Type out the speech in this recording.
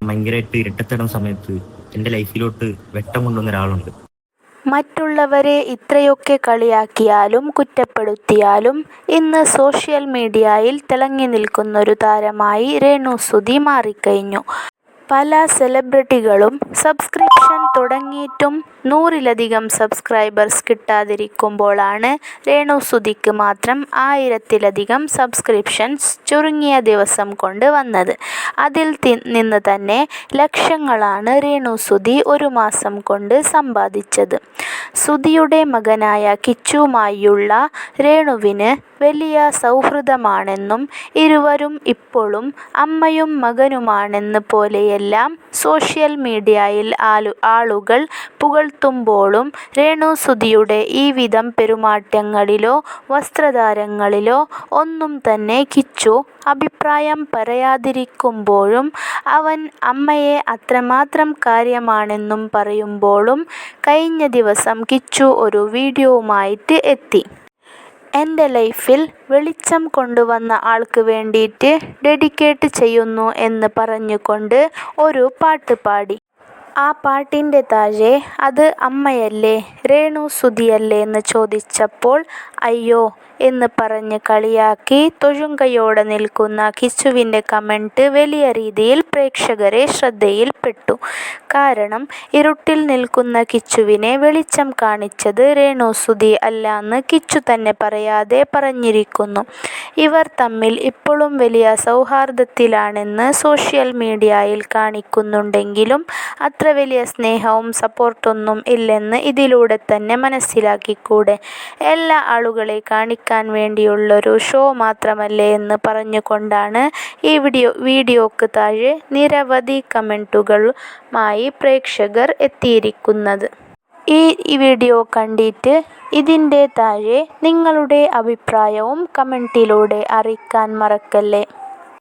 ഭയങ്കരമായിട്ട് ഇരട്ടത്തരം സമയത്ത് എൻ്റെ ലൈഫിലോട്ട് വെട്ടം കൊണ്ടുവന്ന ഒരാളുണ്ട്. മറ്റുള്ളവരെ ഇത്രയൊക്കെ കളിയാക്കിയാലും കുറ്റപ്പെടുത്തിയാലും ഇന്ന് സോഷ്യൽ മീഡിയയിൽ തിളങ്ങി നിൽക്കുന്നൊരു താരമായി രേണു സുധി മാറിക്കഴിഞ്ഞു. പല സെലിബ്രിറ്റികളും സബ്സ്ക്രിപ്ഷൻ തുടങ്ങിയിട്ടും 100-ലധികം സബ്സ്ക്രൈബേഴ്സ് കിട്ടാതിരിക്കുമ്പോഴാണ് രേണു സുധിക്ക് മാത്രം 1000-ലധികം സബ്സ്ക്രിപ്ഷൻസ് ചുരുങ്ങിയ ദിവസം കൊണ്ട് വന്നത്. അതിൽ നിന്ന് തന്നെ ലക്ഷങ്ങളാണ് രേണു സുധി ഒരു മാസം കൊണ്ട് സമ്പാദിച്ചത്. സുധിയുടെ മകനായ കിച്ചുവുമായുള്ള രേണുവിന് വലിയ സൗഹൃദമാണെന്നും ഇരുവരും ഇപ്പോഴും അമ്മയും മകനുമാണെന്ന് പോലെയെല്ലാം സോഷ്യൽ മീഡിയയിൽ ആളുകൾ പുകഴ്ത്തുമ്പോഴും രേണു സുധിയുടെ ഈ വിധം പെരുമാറ്റങ്ങളിലോ വസ്ത്രധാരണങ്ങളിലോ ഒന്നും തന്നെ കിച്ചു അഭിപ്രായം പറയാതിരിക്കുമ്പോഴും അവൻ അമ്മയെ അത്രമാത്രം കാര്യമാണെന്നും പറയുമ്പോഴും കഴിഞ്ഞ ദിവസം കിച്ചു ഒരു വീഡിയോവുമായിട്ട് എത്തി. എൻ്റെ ലൈഫിൽ വെളിച്ചം കൊണ്ടുവന്ന ആൾക്ക് വേണ്ടിയിട്ട് ഡെഡിക്കേറ്റ് ചെയ്യുന്നു എന്ന് പറഞ്ഞുകൊണ്ട് ഒരു പാട്ട് പാടി. ആ പാട്ടിൻ്റെ താഴെ അത് അമ്മയല്ലേ, രേണു സുധിയല്ലേ എന്ന് ചോദിച്ചപ്പോൾ അയ്യോ എന്ന് പറഞ്ഞ് കളിയാക്കി തൊഴുങ്കയോടെ നിൽക്കുന്ന കിച്ചുവിൻ്റെ കമൻറ്റ് വലിയ രീതിയിൽ പ്രേക്ഷകരെ ശ്രദ്ധയിൽപ്പെട്ടു. കാരണം ഇരുട്ടിൽ നിൽക്കുന്ന കിച്ചുവിനെ വെളിച്ചം കാണിച്ചത് രേണു സുധി അല്ലാന്ന് കിച്ചു തന്നെ പറയാതെ പറഞ്ഞിരിക്കുന്നു. ഇവർ തമ്മിൽ ഇപ്പോഴും വലിയ സൗഹാർദ്ദത്തിലാണെന്ന് സോഷ്യൽ മീഡിയയിൽ കാണിക്കുന്നുണ്ടെങ്കിലും അത്ര വലിയ സ്നേഹവും സപ്പോർട്ടൊന്നും ഇല്ലെന്ന് ഇതിലൂടെ തന്നെ മനസ്സിലാക്കിക്കൂടെ. എല്ലാ ആളുകളെ കാണിക്കാൻ വേണ്ടിയുള്ളൊരു ഷോ മാത്രമല്ലേ എന്ന് പറഞ്ഞുകൊണ്ടാണ് ഈ വീഡിയോക്ക് താഴെ നിരവധി കമൻറ്റുകളുമായി പ്രേക്ഷകർ എത്തിയിരിക്കുന്നത്. ഈ വീഡിയോ കണ്ടിട്ട് ഇതിൻ്റെ താഴെ നിങ്ങളുടെ അഭിപ്രായവും കമൻറ്റിലൂടെ അറിയിക്കാൻ മറക്കല്ലേ.